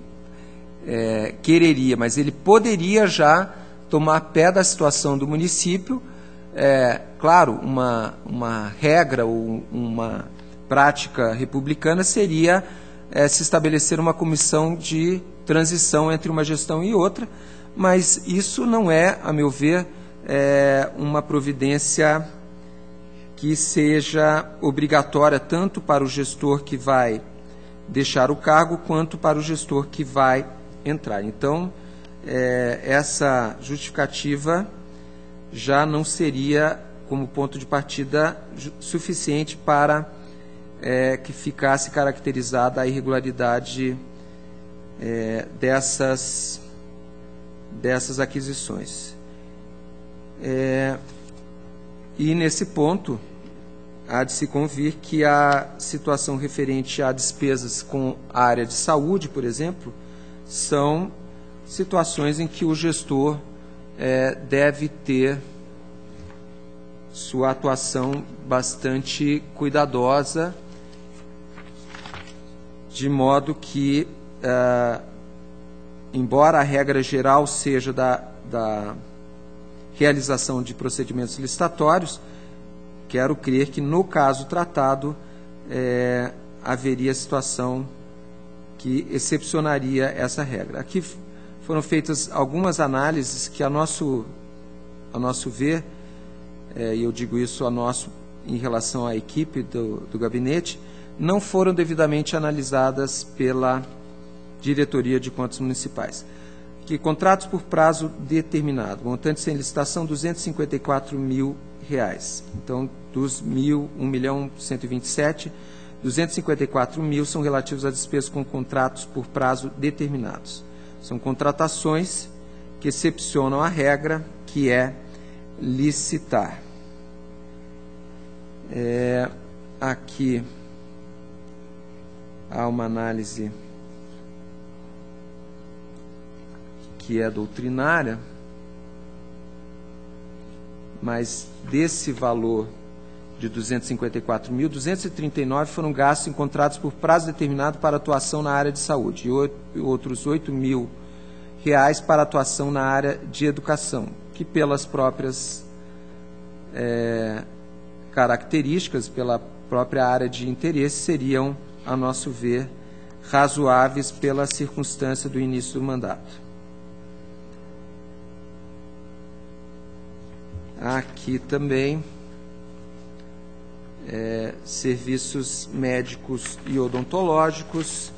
quereria, mas ele poderia já tomar pé da situação do município. Claro, uma regra ou uma prática republicana seria se estabelecer uma comissão de transição entre uma gestão e outra, mas isso não é, a meu ver, uma providência que seja obrigatória tanto para o gestor que vai deixar o cargo quanto para o gestor que vai entrar. Então, essa justificativa já não seria, como ponto de partida, suficiente para que ficasse caracterizada a irregularidade dessas aquisições. E, nesse ponto, há de se convir que a situação referente a despesas com a área de saúde, por exemplo, são situações em que o gestor deve ter sua atuação bastante cuidadosa de modo que, embora a regra geral seja da realização de procedimentos licitatórios, quero crer que, no caso tratado, haveria situação que excepcionaria essa regra. Aqui foram feitas algumas análises que, a nosso ver, e eu digo isso em relação à equipe do gabinete, não foram devidamente analisadas pela Diretoria de Contas Municipais. Que contratos por prazo determinado, montante sem licitação, R$ 254.000. Então, dos 1.127.000, 254.000 são relativos a despesas com contratos por prazo determinados. São contratações que excepcionam a regra, que é licitar. Aqui há uma análise que é doutrinária, mas desse valor de 254.000, 239 foram gastos em contratos por prazo determinado para atuação na área de saúde e outros R$ 8.000 para atuação na área de educação, que pelas próprias características, pela própria área de interesse, seriam, a nosso ver, razoáveis pela circunstância do início do mandato. Aqui também, serviços médicos e odontológicos,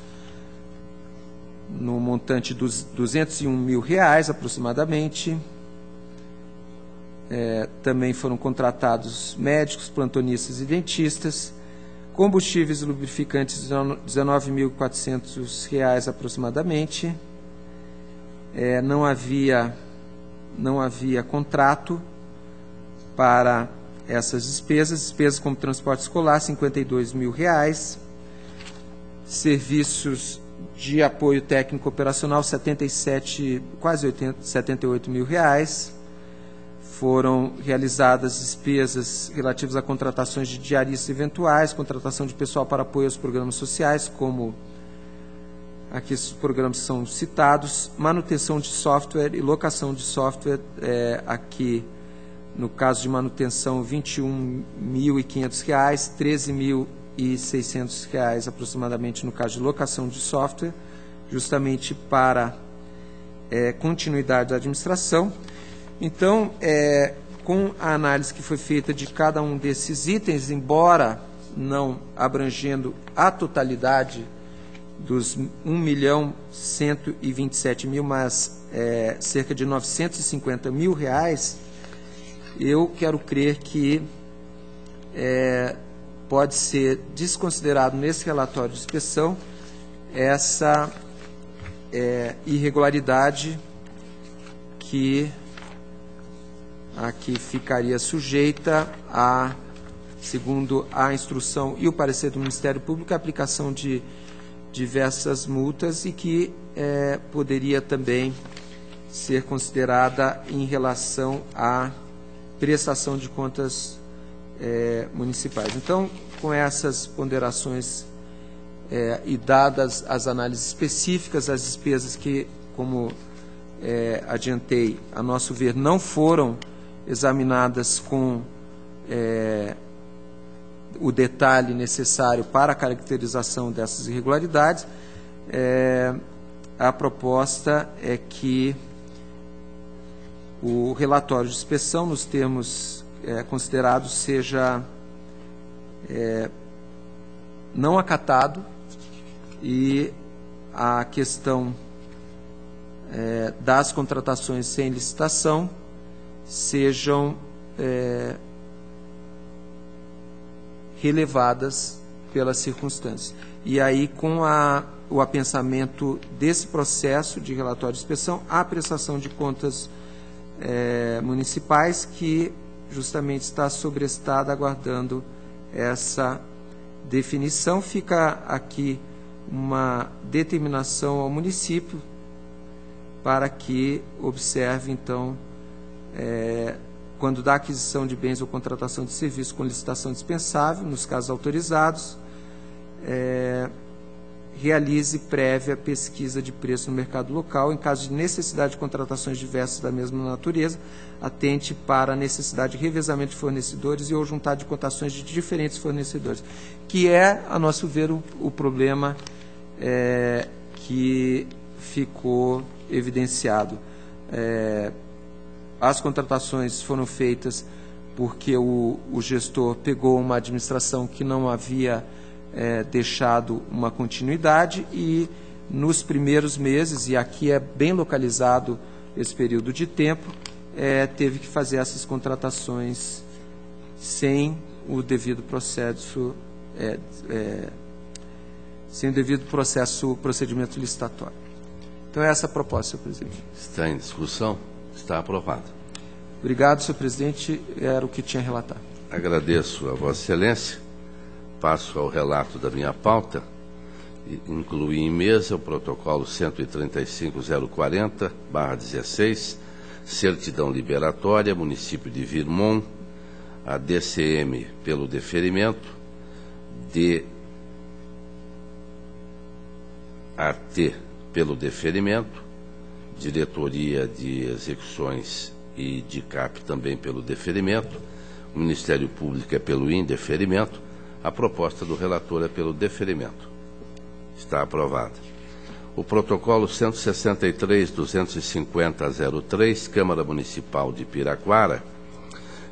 no montante dos R$ 201.000 aproximadamente. Também foram contratados médicos, plantonistas e dentistas. Combustíveis e lubrificantes, R$ 19.400 aproximadamente. Não havia contrato para essas despesas como transporte escolar, R$ 52.000. Serviços de apoio técnico operacional, quase R$ 78.000. Foram realizadas despesas relativas a contratações de diaristas eventuais, contratação de pessoal para apoio aos programas sociais, como aqui esses programas são citados, manutenção de software e locação de software, aqui no caso de manutenção R$ 21.500, R$ 13.600 aproximadamente no caso de locação de software, justamente para continuidade da administração. Então, com a análise que foi feita de cada um desses itens, embora não abrangendo a totalidade dos R$ 1.127.000, mas cerca de R$ 950.000, eu quero crer que pode ser desconsiderado nesse relatório de inspeção essa irregularidade que aqui ficaria sujeita a, segundo a instrução e o parecer do Ministério Público, a aplicação de diversas multas e que poderia também ser considerada em relação à prestação de contas municipais. Então, com essas ponderações e dadas as análises específicas, as despesas que, como adiantei, a nosso ver, não foram examinadas com o detalhe necessário para a caracterização dessas irregularidades, a proposta é que o relatório de inspeção, nos termos considerados, seja não acatado e a questão das contratações sem licitação sejam relevadas pelas circunstâncias. E aí, com o apensamento desse processo de relatório de inspeção, a prestação de contas municipais, que justamente está sobrestada, aguardando essa definição. Fica aqui uma determinação ao município para que observe, então, quando da aquisição de bens ou contratação de serviços com licitação dispensável, nos casos autorizados, realize prévia pesquisa de preço no mercado local. Em caso de necessidade de contratações diversas da mesma natureza, atente para a necessidade de revezamento de fornecedores e ou juntar de cotações de diferentes fornecedores, que é, a nosso ver, o problema que ficou evidenciado. As contratações foram feitas porque o gestor pegou uma administração que não havia deixado uma continuidade e nos primeiros meses, e aqui é bem localizado esse período de tempo, teve que fazer essas contratações sem o devido processo, procedimento licitatório. Então, é essa a proposta, senhor presidente. Está em discussão? Está aprovado. Obrigado, senhor presidente. Era o que tinha a relatar. Agradeço a Vossa Excelência. Passo ao relato da minha pauta. Incluí em mesa o protocolo 135.040/16, certidão liberatória, município de Virmont, a DCM pelo deferimento, DAT pelo deferimento, diretoria de execuções e DICAP também pelo deferimento, o Ministério Público é pelo indeferimento, a proposta do relator é pelo deferimento. Está aprovada. O protocolo 163.250/03, Câmara Municipal de Piraquara,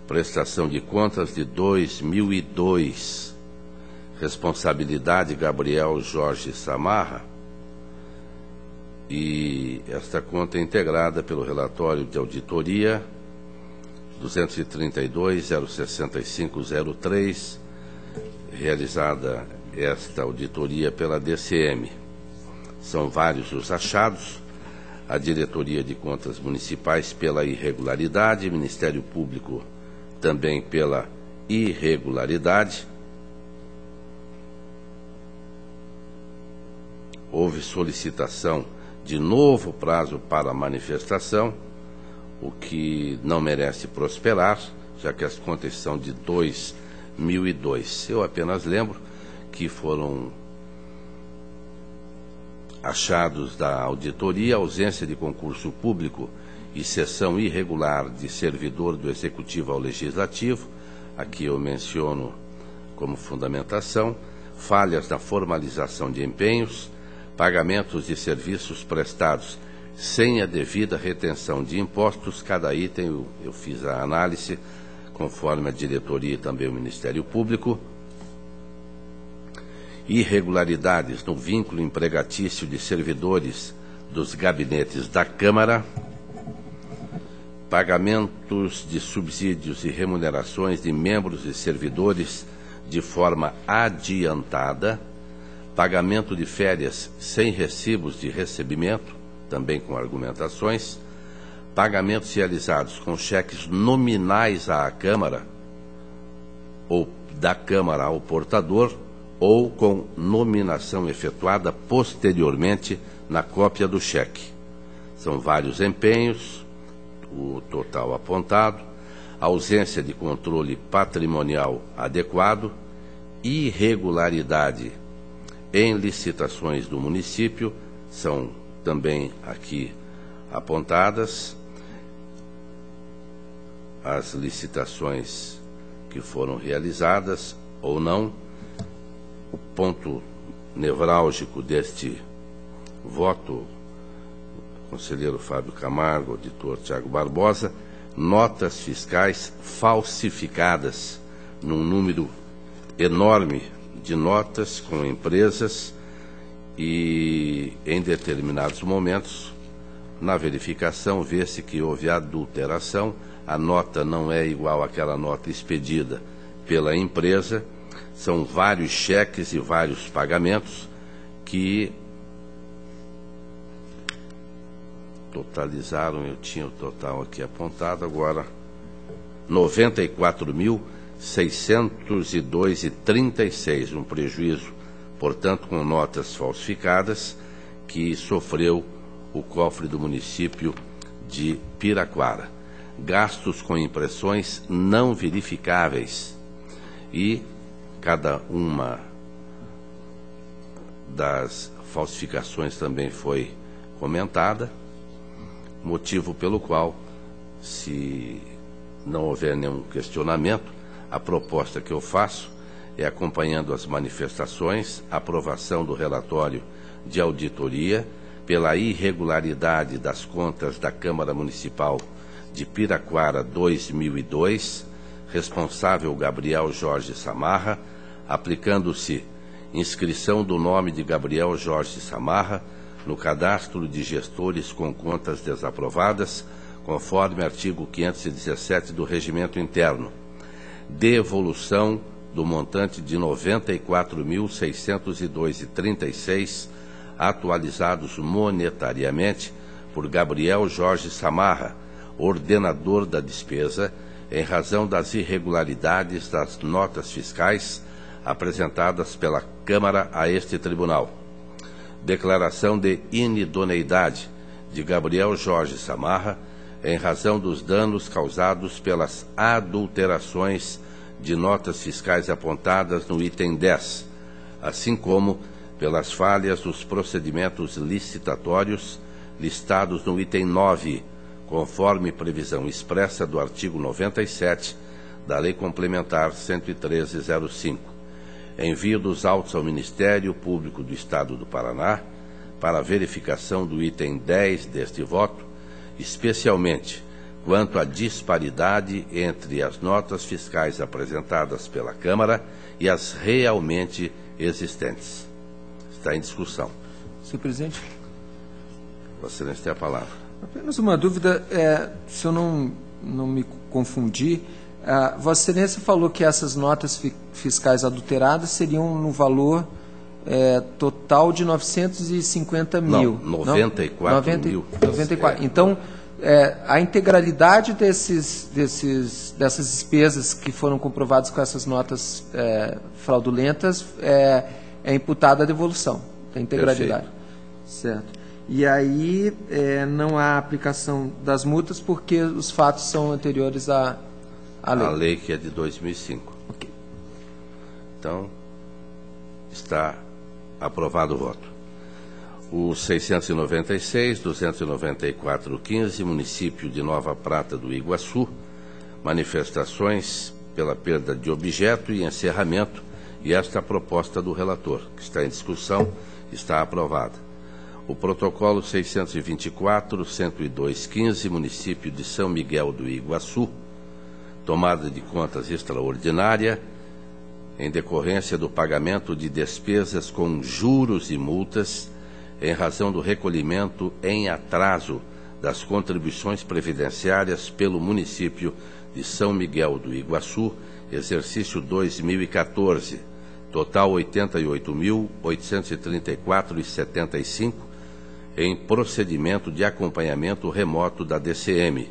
prestação de contas de 2002, responsabilidade Gabriel Jorge Samarra, e esta conta é integrada pelo relatório de auditoria 232.065/03, realizada esta auditoria pela DCM. São vários os achados: a Diretoria de Contas Municipais pela irregularidade, Ministério Público também pela irregularidade. Houve solicitação de novo prazo para manifestação, o que não merece prosperar, já que as contas são de 2002. Eu apenas lembro que foram achados da auditoria ausência de concurso público e cessão irregular de servidor do Executivo ao Legislativo, aqui eu menciono como fundamentação, falhas na formalização de empenhos, pagamentos de serviços prestados sem a devida retenção de impostos. Cada item eu fiz a análise, conforme a diretoria e também o Ministério Público. Irregularidades no vínculo empregatício de servidores dos gabinetes da Câmara, pagamentos de subsídios e remunerações de membros e servidores de forma adiantada, pagamento de férias sem recibos de recebimento, também com argumentações, pagamentos realizados com cheques nominais à Câmara ou da Câmara ao portador ou com nominação efetuada posteriormente na cópia do cheque. São vários empenhos, o total apontado, ausência de controle patrimonial adequado, irregularidade em licitações do município, são também aqui apontadas as licitações que foram realizadas ou não. O ponto nevrálgico deste voto, conselheiro Fábio Camargo, auditor Tiago Barbosa, notas fiscais falsificadas num número enorme de notas com empresas, e em determinados momentos, na verificação, vê-se que houve adulteração, a nota não é igual àquela nota expedida pela empresa, são vários cheques e vários pagamentos que totalizaram, eu tinha o total aqui apontado agora, 94.602,36, um prejuízo, portanto, com notas falsificadas, que sofreu o cofre do município de Piraquara. Gastos com impressões não verificáveis, e cada uma das falsificações também foi comentada, motivo pelo qual, se não houver nenhum questionamento, a proposta que eu faço é, acompanhando as manifestações, a aprovação do relatório de auditoria pela irregularidade das contas da Câmara Municipal de Piraquara 2002, responsável Gabriel Jorge Samarra, aplicando-se inscrição do nome de Gabriel Jorge Samarra no cadastro de gestores com contas desaprovadas, conforme artigo 517 do Regimento Interno. Devolução do montante de R$ 94.602,36, atualizados monetariamente por Gabriel Jorge Samarra, ordenador da despesa, em razão das irregularidades das notas fiscais apresentadas pela Câmara a este Tribunal. Declaração de inidoneidade de Gabriel Jorge Samarra, em razão dos danos causados pelas adulterações de notas fiscais apontadas no item 10, assim como pelas falhas dos procedimentos licitatórios listados no item 9, conforme previsão expressa do artigo 97 da Lei Complementar 113/05. Envio dos autos ao Ministério Público do Estado do Paraná para verificação do item 10 deste voto, especialmente quanto à disparidade entre as notas fiscais apresentadas pela Câmara e as realmente existentes. Está em discussão. Senhor presidente. Vossa Excelência tem a palavra. Apenas uma dúvida, se eu não me confundi, Vossa Excelência falou que essas notas fiscais adulteradas seriam no valor total de 950 mil. Não, 94 mil. 94. Então, a integralidade dessas despesas que foram comprovadas com essas notas fraudulentas é imputada à devolução da integralidade. Perfeito. Certo. E aí não há aplicação das multas porque os fatos são anteriores à lei. A lei que é de 2005. Ok. Então, está aprovado o voto. O 696, 294,15, município de Nova Prata do Iguaçu, manifestações pela perda de objeto e encerramento, e esta proposta do relator, que está em discussão, está aprovada. O protocolo 624, 102,15, município de São Miguel do Iguaçu, tomada de contas extraordinária, em decorrência do pagamento de despesas com juros e multas, em razão do recolhimento em atraso das contribuições previdenciárias pelo município de São Miguel do Iguaçu, exercício 2014, total R$ 88.834,75, em procedimento de acompanhamento remoto da DCM.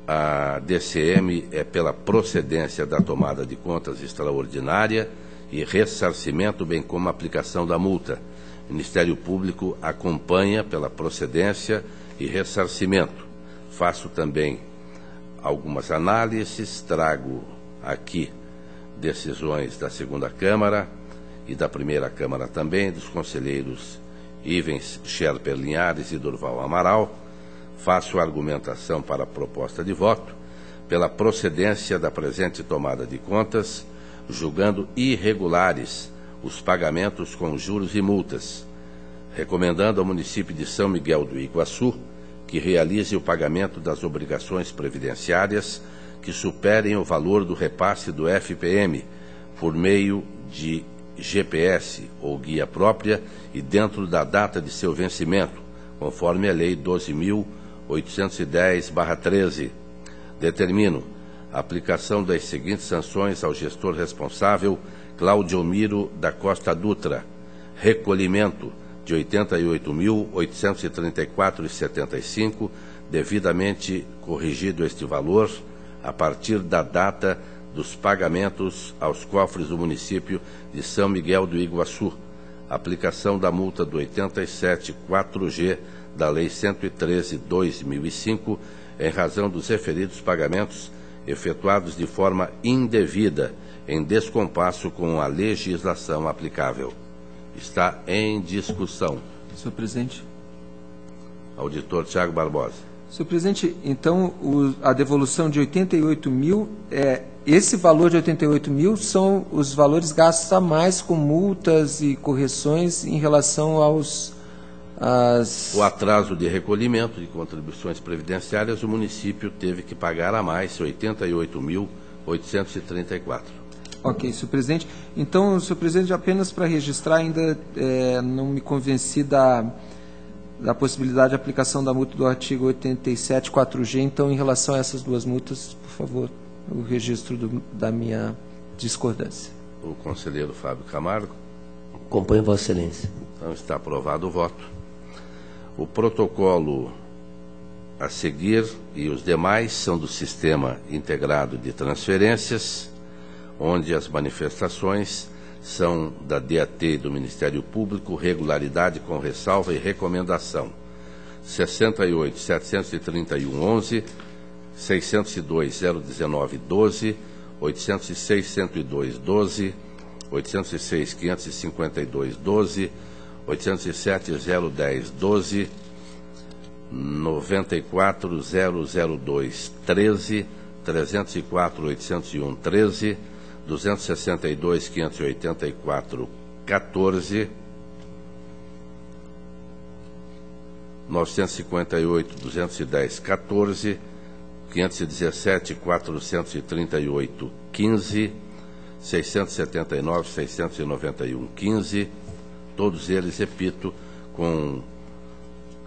A DCM é pela procedência da tomada de contas extraordinária e ressarcimento, bem como a aplicação da multa. O Ministério Público acompanha pela procedência e ressarcimento. Faço também algumas análises, trago aqui decisões da segunda Câmara e da primeira Câmara também, dos conselheiros Ivens Scherper Linhares e Durval Amaral. Faço argumentação para a proposta de voto pela procedência da presente tomada de contas, julgando irregulares os pagamentos com juros e multas, recomendando ao município de São Miguel do Iguaçu que realize o pagamento das obrigações previdenciárias que superem o valor do repasse do FPM por meio de GPS ou guia própria e dentro da data de seu vencimento, conforme a Lei 12.810/13. Determino a aplicação das seguintes sanções ao gestor responsável, Cláudio Miro da Costa Dutra: recolhimento de R$ 88.834,75, devidamente corrigido este valor a partir da data dos pagamentos aos cofres do município de São Miguel do Iguaçu. Aplicação da multa do 87.4G da Lei 113/2005, em razão dos referidos pagamentos efetuados de forma indevida, em descompasso com a legislação aplicável. Está em discussão. Senhor presidente. Auditor Tiago Barbosa. Senhor presidente, então a devolução de 88 mil, esse valor de 88 mil são os valores gastos a mais com multas e correções em relação O atraso de recolhimento de contribuições previdenciárias, o município teve que pagar a mais, 88.834. Ok, senhor presidente. Então, senhor presidente, apenas para registrar, ainda não me convenci da possibilidade de aplicação da multa do artigo 87 4G. Então, em relação a essas duas multas, por favor, o registro da minha discordância. O conselheiro Fábio Camargo. Acompanho Vossa Excelência. Então, está aprovado o voto. O protocolo a seguir e os demais são do Sistema Integrado de Transferências, onde as manifestações são da DAT e do Ministério Público, regularidade com ressalva e recomendação. 68.731.11, 602.019.12, 806.102.12, 806.552.12, 807.010.12, 94.002.13, 304.801.13, 262.584.14, 958.210.14, 517.438.15, 679.691.15, todos eles, repito, com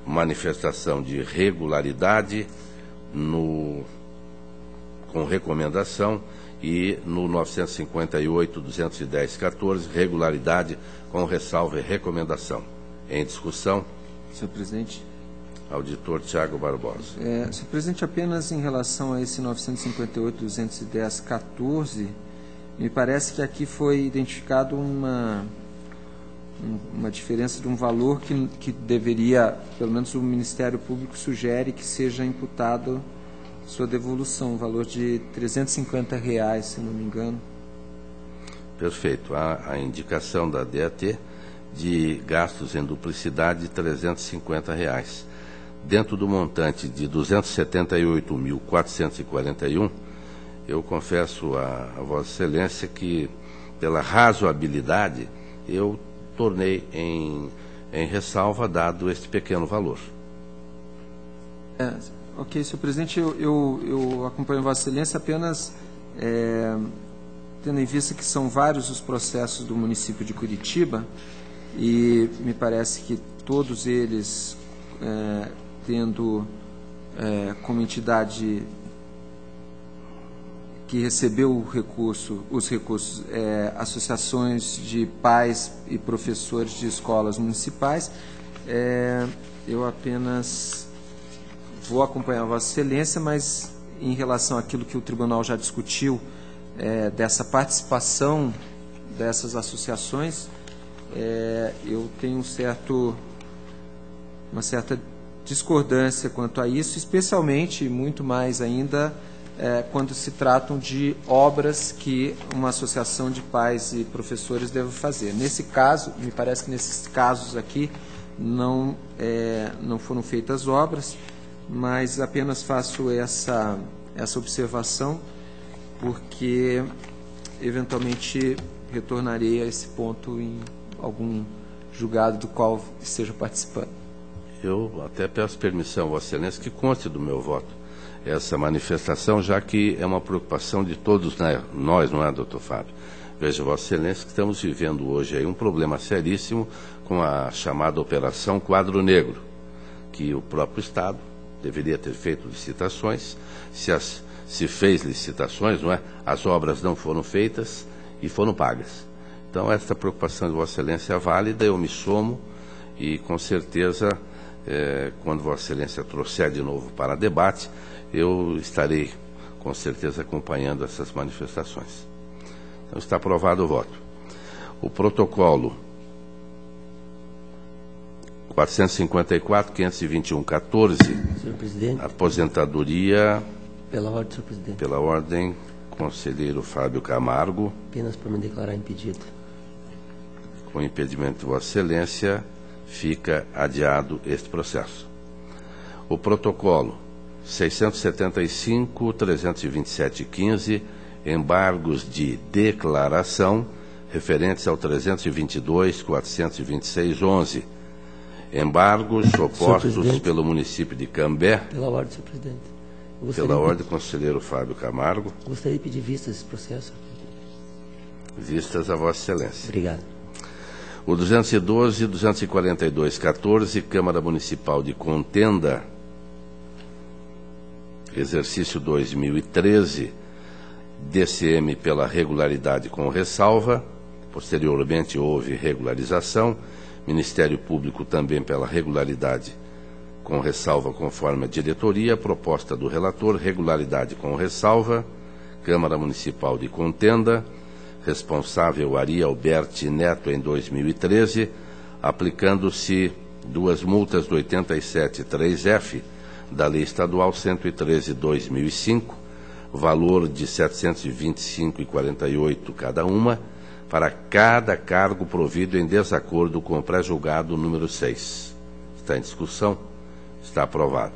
manifestação de regularidade com recomendação, e no 958.210.14, regularidade com ressalva e recomendação. Em discussão. Senhor presidente. Auditor Tiago Barbosa. Senhor presidente, apenas em relação a esse 958.210.14, me parece que aqui foi identificado uma diferença de um valor que deveria, pelo menos o Ministério Público sugere que seja imputado sua devolução, um valor de R$ 350, se não me engano. Perfeito. A indicação da DAT de gastos em duplicidade de R$ 350. Dentro do montante de R$ 278.441, eu confesso a Vossa Excelência que, pela razoabilidade, eu tornei em ressalva, dado este pequeno valor. Ok, senhor presidente, eu acompanho Vossa Excelência apenas tendo em vista que são vários os processos do município de Curitiba e me parece que todos eles tendo como entidade que recebeu os recursos, associações de pais e professores de escolas municipais, eu apenas vou acompanhar a Vossa Excelência, mas em relação àquilo que o Tribunal já discutiu, dessa participação dessas associações, eu tenho uma certa discordância quanto a isso, especialmente, muito mais ainda, quando se tratam de obras que uma associação de pais e professores deve fazer. Nesse caso, me parece que nesses casos aqui não foram feitas obras, mas apenas faço essa observação, porque eventualmente retornarei a esse ponto em algum julgado do qual esteja participando. Eu até peço permissão, Vossa Excelência, que conste do meu voto essa manifestação, já que é uma preocupação de todos nós, não é, doutor Fábio? Veja, Vossa Excelência, que estamos vivendo hoje aí um problema seríssimo com a chamada Operação Quadro Negro, que o próprio Estado deveria ter feito licitações, se fez licitações, não é? As obras não foram feitas e foram pagas. Então, esta preocupação de Vossa Excelência é válida, eu me somo e, com certeza, quando Vossa Excelência trouxer de novo para debate, eu estarei, com certeza, acompanhando essas manifestações. Então, está aprovado o voto. O protocolo 454.521.14, senhor presidente. Aposentadoria. Pela ordem, senhor presidente. Pela ordem, conselheiro Fábio Camargo. Apenas para me declarar impedido. Com impedimento de Vossa Excelência, fica adiado este processo. O protocolo 675-327-15, embargos de declaração referentes ao 322-426-11, embargos opostos pelo município de Cambé. Pela ordem, senhor presidente. Pela ordem, conselheiro Fábio Camargo. Gostaria de pedir vistas desse processo. Vistas a Vossa Excelência. Obrigado. O 212 e 242-14, Câmara Municipal de Contenda, exercício 2013, DCM pela regularidade com ressalva, posteriormente houve regularização, Ministério Público também pela regularidade com ressalva conforme a diretoria, proposta do relator, regularidade com ressalva, Câmara Municipal de Contenda, responsável Ari Alberti Neto em 2013, aplicando-se 2 multas do 87.3F da Lei Estadual 113/2005, valor de R$ 725,48 cada uma, para cada cargo provido em desacordo com o pré-julgado número 6. Está em discussão? Está aprovado.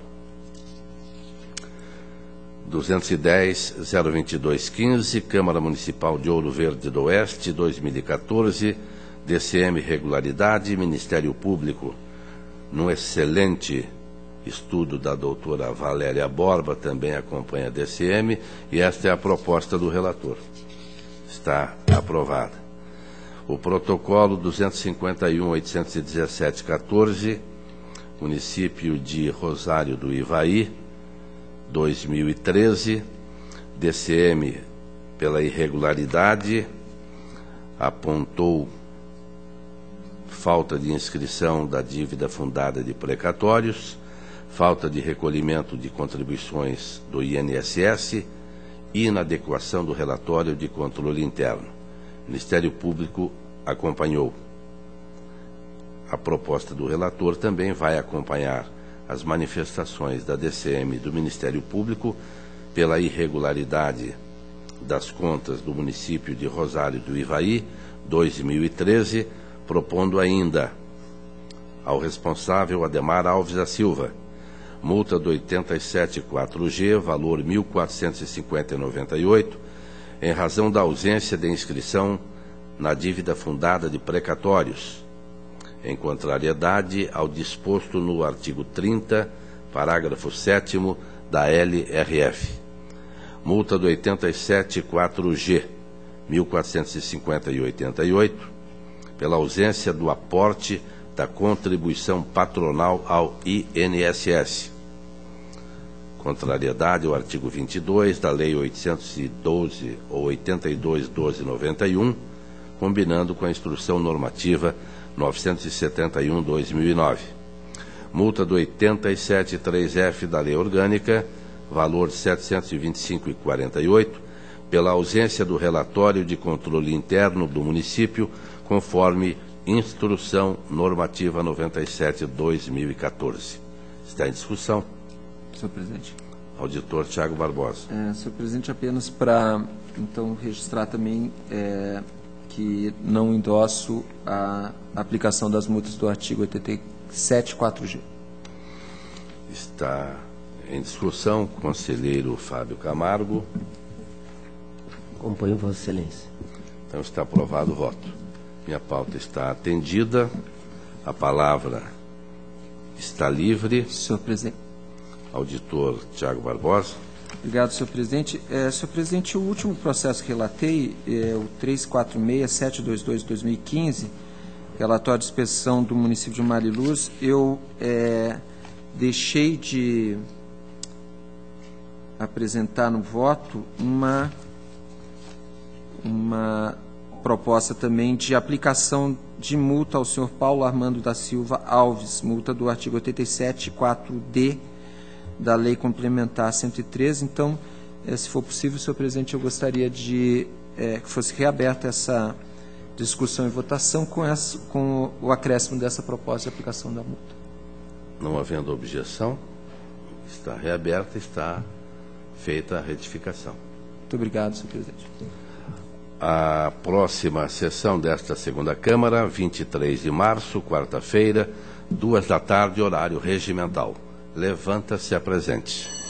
210-02215, Câmara Municipal de Ouro Verde do Oeste, 2014, DCM regularidade, Ministério Público, num excelente estudo da doutora Valéria Borba, também acompanha a DCM, e esta é a proposta do relator. Está aprovada. O protocolo 251-817-14, município de Rosário do Ivaí, 2013, DCM pela irregularidade, apontou falta de inscrição da dívida fundada de precatórios, falta de recolhimento de contribuições do INSS e inadequação do relatório de controle interno. O Ministério Público acompanhou. A proposta do relator também vai acompanhar as manifestações da DCM do Ministério Público pela irregularidade das contas do município de Rosário do Ivaí, 2013, propondo ainda ao responsável Ademar Alves da Silva multa do 87.4G, valor R$ 1.450,98, em razão da ausência de inscrição na dívida fundada de precatórios, em contrariedade ao disposto no artigo 30, parágrafo 7º da LRF. Multa do 87.4G, R$ 1.450,88, pela ausência do aporte da contribuição patronal ao INSS. Contrariedade ao artigo 22 da Lei 812 ou 82.1291, combinando com a Instrução Normativa 971/2009. Multa do 87.3F da Lei Orgânica, valor de R$ 725,48, pela ausência do relatório de controle interno do município, conforme Instrução Normativa 97/2014. Está em discussão. Senhor presidente. Auditor Tiago Barbosa. Senhor presidente, apenas para, então, registrar também que não endosso a aplicação das multas do artigo 87.4G. Está em discussão, conselheiro Fábio Camargo. Acompanho Vossa Excelência. Então está aprovado o voto. Minha pauta está atendida. A palavra está livre. Senhor presidente. Auditor Tiago Barbosa. Obrigado, senhor presidente. Senhor presidente, o último processo que relatei, o 346-722-2015, relatório de inspeção do município de Mariluz, eu deixei de apresentar no voto uma proposta também de aplicação de multa ao senhor Paulo Armando da Silva Alves, multa do artigo 87.4D da Lei Complementar 113. Então, se for possível, senhor presidente, eu gostaria de que fosse reaberta essa discussão e votação com o acréscimo dessa proposta de aplicação da multa. Não havendo objeção, está reaberta, está feita a retificação. Muito obrigado, senhor presidente. A próxima sessão desta segunda Câmara, 23 de março, quarta-feira, 14h, horário regimental. Levanta-se a presente.